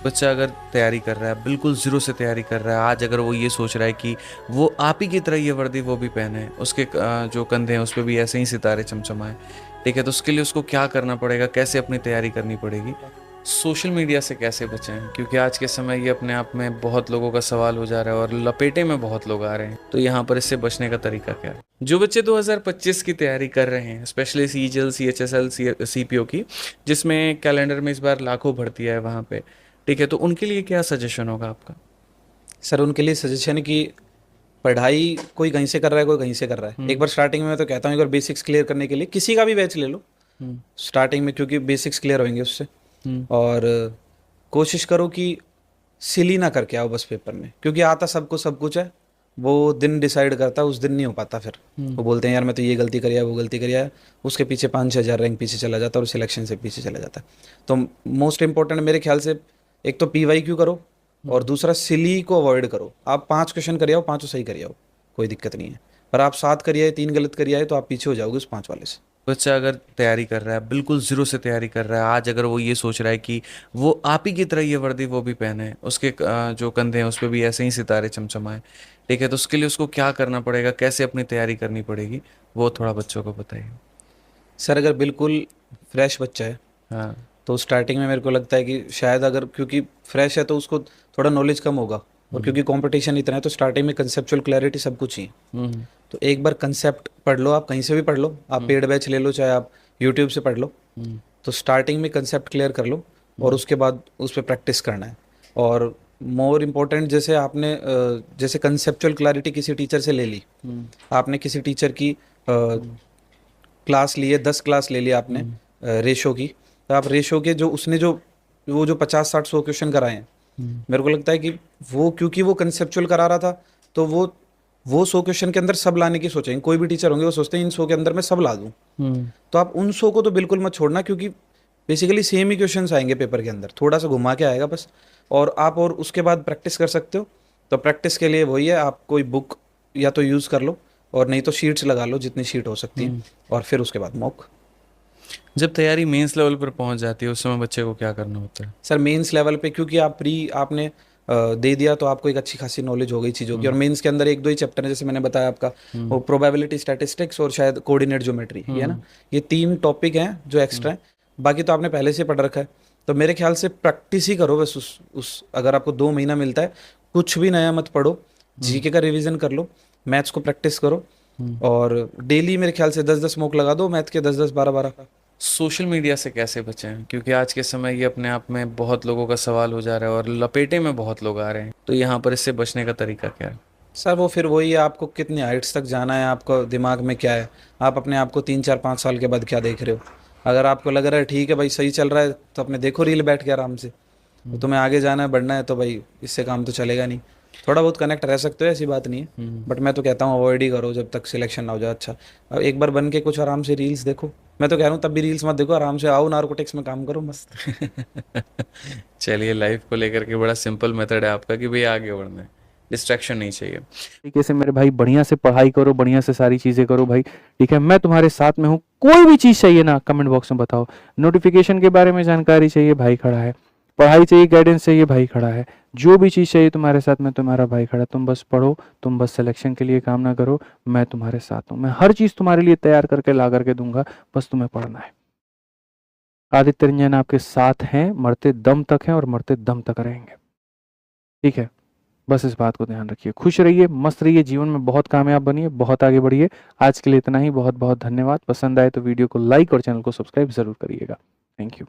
बच्चा अगर तैयारी कर रहा है, बिल्कुल ज़ीरो से तैयारी कर रहा है, आज अगर वो ये सोच रहा है कि वो आप ही की तरह ये वर्दी वो भी पहने, उसके जो कंधे हैं उस पे भी ऐसे ही सितारे चमचमाए, ठीक है, तो उसके लिए उसको क्या करना पड़ेगा, कैसे अपनी तैयारी करनी पड़ेगी? सोशल मीडिया से कैसे बचें, क्योंकि आज के समय ये अपने आप में बहुत लोगों का सवाल हो जा रहा है और लपेटे में बहुत लोग आ रहे हैं, तो यहाँ पर इससे बचने का तरीका क्या है? जो बच्चे 2025 की तैयारी कर रहे हैं, स्पेशली सीजीएल, सीएचएसएल, सीपीओ की, जिसमें कैलेंडर में इस बार लाखों भर्ती है वहाँ पे, ठीक है, तो उनके लिए क्या सजेशन होगा आपका? सर उनके लिए सजेशन है कि पढ़ाई कोई कहीं से कर रहा है, कोई कहीं से कर रहा है। एक बार स्टार्टिंग में मैं तो कहता हूँ एक बार बेसिक्स क्लियर करने के लिए किसी का भी बैच ले लो हम्म। स्टार्टिंग में, क्योंकि बेसिक्स क्लियर होंगे उससे। हम्म। और कोशिश करो कि सिली ना करके आओ बस पेपर में, क्योंकि आता सबको सब कुछ है। वो दिन डिसाइड करता है, उस दिन नहीं हो पाता फिर। वो बोलते हैं यार मैं तो ये गलती करी है, वो गलती करी है, उसके पीछे 5-6 हज़ार रैंक पीछे चला जाता है और सिलेक्शन से पीछे चला जाता है। तो मोस्ट इंपॉर्टेंट मेरे ख्याल से एक तो PYQ करो, और दूसरा सिली को अवॉइड करो। आप 5 क्वेश्चन करिए आओ, पाँचों सही करिए आओ, कोई दिक्कत नहीं है। पर आप 7 करिए आए, 3 गलत करिए आए, तो आप पीछे हो जाओगे उस 5 वाले से। बच्चा अगर तैयारी कर रहा है, बिल्कुल ज़ीरो से तैयारी कर रहा है, आज अगर वो ये सोच रहा है कि वो आप ही की तरह ये वर्दी वो भी पहने, उसके जो कंधे हैं उस पे भी ऐसे ही सितारे चमचमाए, ठीक है, तो उसके लिए उसको क्या करना पड़ेगा, कैसे अपनी तैयारी करनी पड़ेगी, वो थोड़ा बच्चों को बताइए। सर अगर बिल्कुल फ्रेश बच्चा है हाँ। तो स्टार्टिंग में मेरे को लगता है कि शायद अगर क्योंकि फ्रेश है तो उसको थोड़ा नॉलेज कम होगा, और हम्म। क्योंकि कंपटीशन इतना है तो स्टार्टिंग में कंसेप्चुअल क्लैरिटी सब कुछ ही है। हम्म। तो एक बार कंसेप्ट पढ़ लो, आप कहीं से भी पढ़ लो, आप हम्म। पेड बैच ले लो चाहे आप यूट्यूब से पढ़ लो। हम्म। तो स्टार्टिंग में कंसेप्ट क्लियर कर लो, और हम्म। उसके बाद उस पर प्रैक्टिस करना है। और मोर इम्पोर्टेंट, जैसे आपने जैसे कंसेप्चुअल क्लैरिटी किसी टीचर से ले ली, हम्म। आपने किसी टीचर की क्लास ली है, 10 क्लास ले लिया आपने हम्म। रेशो की, तो आप रेशो के जो उसने जो वो जो 50-60-100 क्वेश्चन कराए हैं, हम्म। मेरे को लगता है कि वो क्योंकि वो कंसेप्चुअल करा रहा था, तो वो 100 क्वेश्चन के अंदर सब लाने की सोचेंगे। कोई भी टीचर होंगे वो सोचते हैं इन 100 के अंदर मैं सब ला दूं। हम्म। तो आप उन 100 को तो बिल्कुल मत छोड़ना, क्योंकि बेसिकली सेम ही क्वेश्चंस आएंगे पेपर के अंदर, थोड़ा सा घुमा के आएगा बस। और आप और उसके बाद प्रैक्टिस कर सकते हो। तो प्रैक्टिस के लिए वही है, आप कोई बुक या तो यूज़ कर लो, और नहीं तो शीट्स लगा लो जितनी शीट हो सकती है, हम्म। और फिर उसके बाद मॉक। जब तैयारी मेंस लेवल पर पहुंच जाती है उस समय बच्चे को क्या करना होता है? सर मेंस लेवल पे क्योंकि आपने दे दिया, तो आपको एक अच्छी खासी नॉलेज हो गई चीज़ों की। और हम्म। मेंस के अंदर एक दो ही चैप्टर है, जैसे मैंने बताया आपका, हम्म। वो प्रोबेबिलिटी स्टैटिस्टिक्स और शायद कोऑर्डिनेट ज्योमेट्री, ये है ना। हम्म। ये 3 टॉपिक हैं जो एक्स्ट्रा हैं, बाकी तो आपने पहले से पढ़ रखा है। तो मेरे ख्याल से प्रैक्टिस ही करो बस। उस अगर आपको 2 महीना मिलता है, कुछ भी नया मत पढ़ो, हम्म। जीके का रिवीजन कर लो, मैथ्स को प्रैक्टिस करो, हम्म। और डेली मेरे ख्याल से 10-10 मॉक लगा दो मैथ के, 10-10 12-12। सोशल मीडिया से कैसे बचें, क्योंकि आज के समय ये अपने आप में बहुत लोगों का सवाल हो जा रहा है और लपेटे में बहुत लोग आ रहे हैं, तो यहाँ पर इससे बचने का तरीका क्या है? सर वो फिर वही है, आपको कितनी हाइट्स तक जाना है, आपको दिमाग में क्या है, आप अपने आप को 3-4-5 साल के बाद क्या देख रहे हो। अगर आपको लग रहा है ठीक है भाई सही चल रहा है, तो अपने देखो रील बैठ के आराम से। तो तुम्हें आगे जाना है, बढ़ना है, तो भाई इससे काम तो चलेगा नहीं। थोड़ा बहुत कनेक्ट रह सकते हो, ऐसी बात नहीं है, हम्म। बट मैं तो कहता हूँ अवॉइड ही करो जब तक सिलेक्शन ना हो जाए। अच्छा, अब एक बार बन के कुछ आराम से रील्स देखो। मैं तो कह रहा हूँ तब भी रील्स मत देखो, आराम से आओ नार्कोटिक्स में काम करो मस्त। चलिए, लाइफ को लेकर के बड़ा सिंपल मेथड है आपका कि भाई आगे बढ़ना है, डिस्ट्रैक्शन नहीं चाहिए। तरीके से मेरे भाई बढ़िया से पढ़ाई करो, बढ़िया से सारी चीज़ें करो भाई, ठीक है, मैं तुम्हारे साथ में हूँ। कोई भी चीज़ चाहिए ना कमेंट बॉक्स में बताओ, नोटिफिकेशन के बारे में जानकारी चाहिए भाई खड़ा है, पढ़ाई चाहिए, गाइडेंस चाहिए भाई खड़ा है, जो भी चीज़ चाहिए तुम्हारे साथ में तुम्हारा भाई खड़ा है। तुम बस पढ़ो, तुम बस सिलेक्शन के लिए काम ना करो, मैं तुम्हारे साथ हूँ, मैं हर चीज़ तुम्हारे लिए तैयार करके ला करके दूंगा, बस तुम्हें पढ़ना है। आदित्य रंजन आपके साथ हैं, मरते दम तक हैं और मरते दम तक रहेंगे, ठीक है। बस इस बात को ध्यान रखिए, खुश रहिए, मस्त रहिए, जीवन में बहुत कामयाब बनिए, बहुत आगे बढ़िए। आज के लिए इतना ही, बहुत बहुत धन्यवाद। पसंद आए तो वीडियो को लाइक और चैनल को सब्सक्राइब जरूर करिएगा। Thank you.